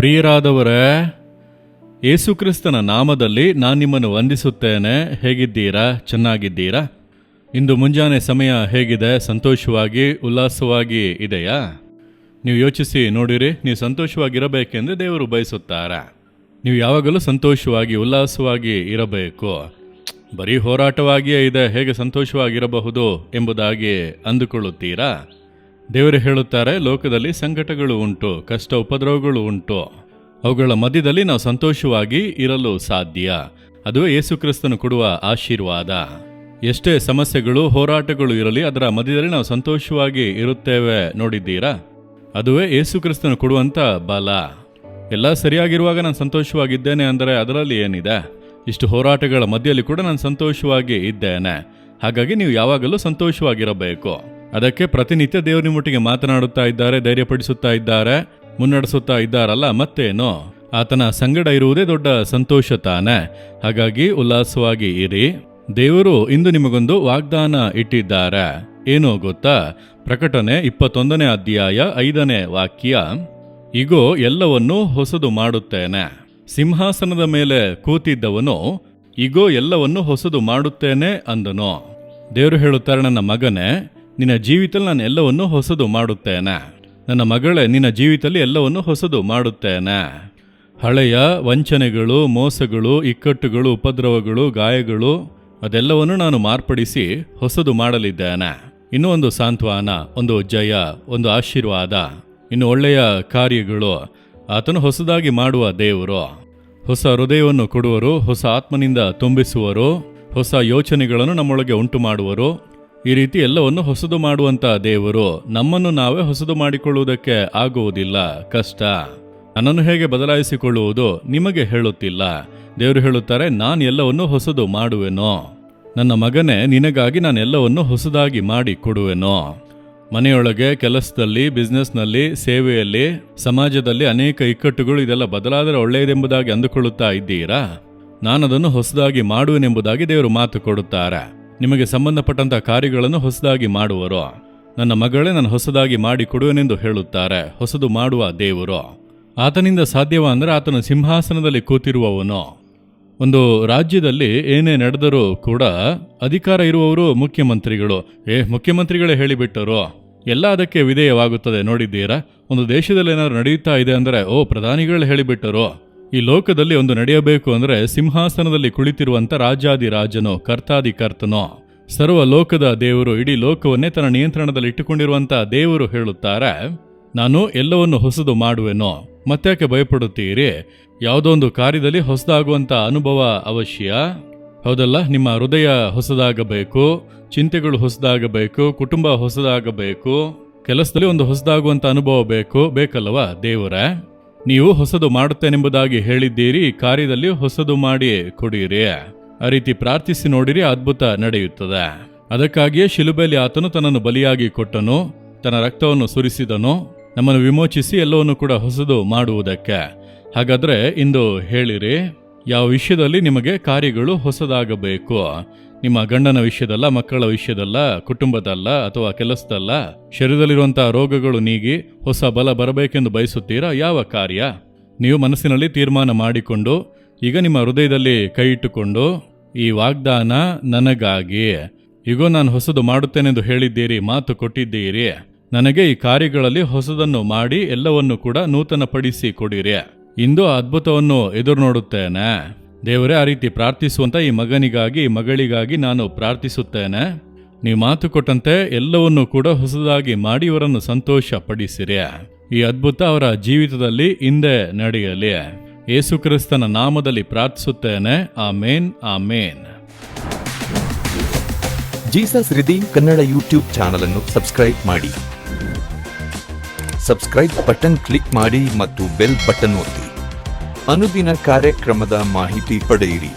ಪ್ರಿಯರಾದವರೇ, ಯೇಸುಕ್ರಿಸ್ತನ ನಾಮದಲ್ಲಿ ನಾನು ನಿಮ್ಮನ್ನು ವಂದಿಸುತ್ತೇನೆ. ಹೇಗಿದ್ದೀರಾ? ಚೆನ್ನಾಗಿದ್ದೀರಾ? ಇಂದು ಮುಂಜಾನೆ ಸಮಯ ಹೇಗಿದೆ? ಸಂತೋಷವಾಗಿ ಉಲ್ಲಾಸವಾಗಿ ಇದೆಯಾ? ನೀವು ಯೋಚಿಸಿ ನೋಡಿರಿ. ನೀವು ಸಂತೋಷವಾಗಿರಬೇಕೆಂದು ದೇವರು ಬಯಸುತ್ತಾರೆ. ನೀವು ಯಾವಾಗಲೂ ಸಂತೋಷವಾಗಿ ಉಲ್ಲಾಸವಾಗಿ ಇರಬೇಕು. ಬರೀ ಹೋರಾಟವಾಗಿಯೇ ಇದೆ, ಹೇಗೆ ಸಂತೋಷವಾಗಿರಬಹುದು ಎಂಬುದಾಗಿ ಅಂದುಕೊಳ್ಳುತ್ತೀರಾ? ದೇವರು ಹೇಳುತ್ತಾರೆ, ಲೋಕದಲ್ಲಿ ಸಂಕಟಗಳು ಉಂಟು, ಕಷ್ಟ ಉಪದ್ರವಗಳು ಉಂಟು. ಅವುಗಳ ಮಧ್ಯದಲ್ಲಿ ನಾವು ಸಂತೋಷವಾಗಿ ಇರಲು ಸಾಧ್ಯ. ಅದುವೇ ಯೇಸುಕ್ರಿಸ್ತನು ಕೊಡುವ ಆಶೀರ್ವಾದ. ಎಷ್ಟೇ ಸಮಸ್ಯೆಗಳು ಹೋರಾಟಗಳು ಇರಲಿ, ಅದರ ಮಧ್ಯದಲ್ಲಿ ನಾವು ಸಂತೋಷವಾಗಿ ಇರುತ್ತೇವೆ. ನೋಡಿದ್ದೀರಾ? ಅದುವೇ ಯೇಸುಕ್ರಿಸ್ತನು ಕೊಡುವಂಥ ಬಲ. ಎಲ್ಲ ಸರಿಯಾಗಿರುವಾಗ ನಾನು ಸಂತೋಷವಾಗಿದ್ದೇನೆ ಅಂದರೆ ಅದರಲ್ಲಿ ಏನಿದೆ? ಇಷ್ಟು ಹೋರಾಟಗಳ ಮಧ್ಯದಲ್ಲಿ ಕೂಡ ನಾನು ಸಂತೋಷವಾಗಿ ಇದ್ದೇನೆ. ಹಾಗಾಗಿ ನೀವು ಯಾವಾಗಲೂ ಸಂತೋಷವಾಗಿರಬೇಕು. ಅದಕ್ಕೆ ಪ್ರತಿನಿತ್ಯ ದೇವರು ನಿಮ್ಮೊಟ್ಟಿಗೆ ಮಾತನಾಡುತ್ತಾ ಇದ್ದಾರೆ, ಧೈರ್ಯಪಡಿಸುತ್ತಾ ಇದ್ದಾರೆ, ಮುನ್ನಡೆಸುತ್ತಾ ಇದ್ದಾರಲ್ಲ, ಮತ್ತೇನು? ಆತನ ಸಂಗಡ ಇರುವುದೇ ದೊಡ್ಡ ಸಂತೋಷ ತಾನೆ. ಹಾಗಾಗಿ ಉಲ್ಲಾಸವಾಗಿ ಇರಿ. ದೇವರು ಇಂದು ನಿಮಗೊಂದು ವಾಗ್ದಾನ ಇಟ್ಟಿದ್ದಾರೆ. ಏನೋ ಗೊತ್ತಾ? ಪ್ರಕಟಣೆ 21ನೇ ಅಧ್ಯಾಯ 5ನೇ ವಾಕ್ಯ. ಇಗೋ, ಎಲ್ಲವನ್ನೂ ಹೊಸದು ಮಾಡುತ್ತೇನೆ. ಸಿಂಹಾಸನದ ಮೇಲೆ ಕೂತಿದ್ದವನು ಇಗೋ ಎಲ್ಲವನ್ನೂ ಹೊಸದು ಮಾಡುತ್ತೇನೆ ಅಂದನು. ದೇವರು ಹೇಳುತ್ತಾರೆ, ನನ್ನ ಮಗನೇ, ನಿನ್ನ ಜೀವಿತದಲ್ಲಿ ನಾನು ಎಲ್ಲವನ್ನೂ ಹೊಸದು ಮಾಡುತ್ತೇನೆ. ನನ್ನ ಮಗಳೇ, ನಿನ್ನ ಜೀವಿತದಲ್ಲಿ ಎಲ್ಲವನ್ನೂ ಹೊಸದು ಮಾಡುತ್ತೇನೆ. ಹಳೆಯ ವಂಚನೆಗಳು, ಮೋಸಗಳು, ಇಕ್ಕಟ್ಟುಗಳು, ಉಪದ್ರವಗಳು, ಗಾಯಗಳು ಅದೆಲ್ಲವನ್ನು ನಾನು ಮಾರ್ಪಡಿಸಿ ಹೊಸದು ಮಾಡಲಿದ್ದೇನೆ. ಇನ್ನೂ ಒಂದು ಸಾಂತ್ವನ, ಒಂದು ಜಯ, ಒಂದು ಆಶೀರ್ವಾದ, ಇನ್ನು ಒಳ್ಳೆಯ ಕಾರ್ಯಗಳು. ಆತನು ಹೊಸದಾಗಿ ಮಾಡುವ ದೇವರು. ಹೊಸ ಹೃದಯವನ್ನು ಕೊಡುವರು, ಹೊಸ ಆತ್ಮನಿಂದ ತುಂಬಿಸುವರು, ಹೊಸ ಯೋಚನೆಗಳನ್ನು ನಮ್ಮೊಳಗೆ ಉಂಟು ಮಾಡುವರು. ಈ ರೀತಿ ಎಲ್ಲವನ್ನು ಹೊಸದು ಮಾಡುವಂಥ ದೇವರು. ನಮ್ಮನ್ನು ನಾವೇ ಹೊಸದು ಮಾಡಿಕೊಳ್ಳುವುದಕ್ಕೆ ಆಗುವುದಿಲ್ಲ, ಕಷ್ಟ. ನನ್ನನ್ನು ಹೇಗೆ ಬದಲಾಯಿಸಿಕೊಳ್ಳುವುದು ನಿಮಗೆ ಹೇಳುತ್ತಿಲ್ಲ. ದೇವರು ಹೇಳುತ್ತಾರೆ, ನಾನು ಎಲ್ಲವನ್ನು ಹೊಸದು ಮಾಡುವೆನೋ. ನನ್ನ ಮಗನೇ, ನಿನಗಾಗಿ ನಾನು ಎಲ್ಲವನ್ನು ಹೊಸದಾಗಿ ಮಾಡಿ ಕೊಡುವೆನೋ. ಮನೆಯೊಳಗೆ, ಕೆಲಸದಲ್ಲಿ, ಬಿಸ್ನೆಸ್ನಲ್ಲಿ, ಸೇವೆಯಲ್ಲಿ, ಸಮಾಜದಲ್ಲಿ ಅನೇಕ ಇಕ್ಕಟ್ಟುಗಳು, ಇದೆಲ್ಲ ಬದಲಾದರೆ ಒಳ್ಳೆಯದೆಂಬುದಾಗಿ ಅಂದುಕೊಳ್ಳುತ್ತಾ ಇದ್ದೀರಾ? ನಾನದನ್ನು ಹೊಸದಾಗಿ ಮಾಡುವೆನೆಂಬುದಾಗಿ ದೇವರು ಮಾತು ಕೊಡುತ್ತಾರೆ. ನಿಮಗೆ ಸಂಬಂಧಪಟ್ಟಂಥ ಕಾರ್ಯಗಳನ್ನು ಹೊಸದಾಗಿ ಮಾಡುವರು. ನನ್ನ ಮಗಳೇ, ನಾನು ಹೊಸದಾಗಿ ಮಾಡಿ ಕೊಡುವೆನೆಂದು ಹೇಳುತ್ತಾರೆ. ಹೊಸದು ಮಾಡುವ ದೇವರು. ಆತನಿಂದ ಸಾಧ್ಯವ ಅಂದರೆ ಆತನು ಸಿಂಹಾಸನದಲ್ಲಿ ಕೂತಿರುವವನು. ಒಂದು ರಾಜ್ಯದಲ್ಲಿ ಏನೇ ನಡೆದರೂ ಕೂಡ ಅಧಿಕಾರ ಇರುವವರು ಮುಖ್ಯಮಂತ್ರಿಗಳು. ಮುಖ್ಯಮಂತ್ರಿಗಳೇ ಹೇಳಿಬಿಟ್ಟರು, ಎಲ್ಲ ಅದಕ್ಕೆ ವಿಧೇಯವಾಗುತ್ತದೆ. ನೋಡಿದ್ದೀರಾ? ಒಂದು ದೇಶದಲ್ಲಿ ಏನಾದ್ರು ನಡೆಯುತ್ತಾ ಇದೆ ಅಂದರೆ ಪ್ರಧಾನಿಗಳು ಹೇಳಿಬಿಟ್ಟರು. ಈ ಲೋಕದಲ್ಲಿ ಒಂದು ನಡೆಯಬೇಕು ಅಂದರೆ ಸಿಂಹಾಸನದಲ್ಲಿ ಕುಳಿತಿರುವಂಥ ರಾಜಾದಿರಾಜನು, ಕರ್ತಾದಿಕರ್ತನು, ಸರ್ವ ಲೋಕದ ದೇವರು, ಇಡೀ ಲೋಕವನ್ನೇ ತನ್ನ ನಿಯಂತ್ರಣದಲ್ಲಿ ಇಟ್ಟುಕೊಂಡಿರುವಂಥ ದೇವರು ಹೇಳುತ್ತಾರೆ, ನಾನು ಎಲ್ಲವನ್ನು ಹೊಸದು ಮಾಡುವೆನೋ. ಮತ್ತ್ಯಾಕೆ ಭಯಪಡುತ್ತೀರಿ? ಯಾವುದೋ ಒಂದು ಕಾರ್ಯದಲ್ಲಿ ಹೊಸದಾಗುವಂಥ ಅನುಭವ ಅವಶ್ಯ, ಹೌದಲ್ಲ? ನಿಮ್ಮ ಹೃದಯ ಹೊಸದಾಗಬೇಕು, ಚಿಂತೆಗಳು ಹೊಸದಾಗಬೇಕು, ಕುಟುಂಬ ಹೊಸದಾಗಬೇಕು, ಕೆಲಸದಲ್ಲಿ ಒಂದು ಹೊಸದಾಗುವಂಥ ಅನುಭವ ಬೇಕಲ್ಲವಾ ದೇವರೇ? ನೀವು ಹೊಸದು ಮಾಡುತ್ತೇನೆಂಬುದಾಗಿ ಹೇಳಿದ್ದೀರಿ, ಈ ಕಾರ್ಯದಲ್ಲಿ ಹೊಸದು ಮಾಡಿ ಕೊಡಿರಿ. ಆ ರೀತಿ ಪ್ರಾರ್ಥಿಸಿ ನೋಡಿರಿ, ಅದ್ಭುತ ನಡೆಯುತ್ತದೆ. ಅದಕ್ಕಾಗಿಯೇ ಶಿಲುಬೆಯಲ್ಲಿ ಆತನು ತನ್ನನ್ನು ಬಲಿಯಾಗಿ ಕೊಟ್ಟನು, ತನ್ನ ರಕ್ತವನ್ನು ಸುರಿಸಿದನು, ನಮ್ಮನ್ನು ವಿಮೋಚಿಸಿ ಎಲ್ಲವನ್ನು ಕೂಡ ಹೊಸದು ಮಾಡುವುದಕ್ಕೆ. ಹಾಗಾದರೆ ಇಂದು ಹೇಳಿರಿ, ಯಾವ ವಿಷಯದಲ್ಲಿ ನಿಮಗೆ ಕಾರ್ಯಗಳು ಹೊಸದಾಗಬೇಕು? ನಿಮ್ಮ ಗಂಡನ ವಿಷಯದಲ್ಲ, ಮಕ್ಕಳ ವಿಷಯದಲ್ಲ, ಕುಟುಂಬದಲ್ಲ, ಅಥವಾ ಕೆಲಸದಲ್ಲ. ಶರೀರದಲ್ಲಿರುವಂಥ ರೋಗಗಳು ನೀಗಿ ಹೊಸ ಬಲ ಬರಬೇಕೆಂದು ಬಯಸುತ್ತೀರಾ? ಯಾವ ಕಾರ್ಯ? ನೀವು ಮನಸ್ಸಿನಲ್ಲಿ ತೀರ್ಮಾನ ಮಾಡಿಕೊಂಡು ಈಗ ನಿಮ್ಮ ಹೃದಯದಲ್ಲಿ ಕೈ ಇಟ್ಟುಕೊಂಡು, ಈ ವಾಗ್ದಾನ ನನಗಾಗಿ, ಈಗೋ ನಾನು ಹೊಸದು ಮಾಡುತ್ತೇನೆಂದು ಹೇಳಿದ್ದೀರಿ, ಮಾತು ಕೊಟ್ಟಿದ್ದೀರಿ, ನನಗೆ ಈ ಕಾರ್ಯಗಳಲ್ಲಿ ಹೊಸದನ್ನು ಮಾಡಿ ಎಲ್ಲವನ್ನು ಕೂಡ ನೂತನಪಡಿಸಿ ಕೊಡಿರಿ. ಇಂದು ಅದ್ಭುತವನ್ನು ಎದುರು ನೋಡುತ್ತೇನೆ. ದೇವರೇ, ಆ ರೀತಿ ಪ್ರಾರ್ಥಿಸುವಂಥ ಈ ಮಗನಿಗಾಗಿ, ಈ ಮಗಳಿಗಾಗಿ ನಾನು ಪ್ರಾರ್ಥಿಸುತ್ತೇನೆ. ನೀವು ಮಾತು ಕೊಟ್ಟಂತೆ ಎಲ್ಲವನ್ನು ಕೂಡ ಹೊಸದಾಗಿ ಮಾಡಿ ಇವರನ್ನು ಸಂತೋಷ ಪಡಿಸಿರಿ. ಈ ಅದ್ಭುತ ಅವರ ಜೀವಿತದಲ್ಲಿ ಹಿಂದೆ ನಡೆಯಲಿ. ಯೇಸುಕ್ರಿಸ್ತನ ನಾಮದಲ್ಲಿ ಪ್ರಾರ್ಥಿಸುತ್ತೇನೆ. ಆಮೇನ್, ಆಮೇನ್. ಜೀಸಸ್ ರಿದೀಮ್ ಕನ್ನಡ ಯೂಟ್ಯೂಬ್ ಚಾನಲ್ ಅನ್ನು ಸಬ್ಸ್ಕ್ರೈಬ್ ಮಾಡಿ. ಸಬ್ಸ್ಕ್ರೈಬ್ ಬಟನ್ ಕ್ಲಿಕ್ ಮಾಡಿ ಮತ್ತು ಬೆಲ್ ಬಟನ್ ಒತ್ತಿ. ಅನುದಿನ ಕಾರ್ಯಕ್ರಮದ ಮಾಹಿತಿ ಪಡೆಯಿರಿ.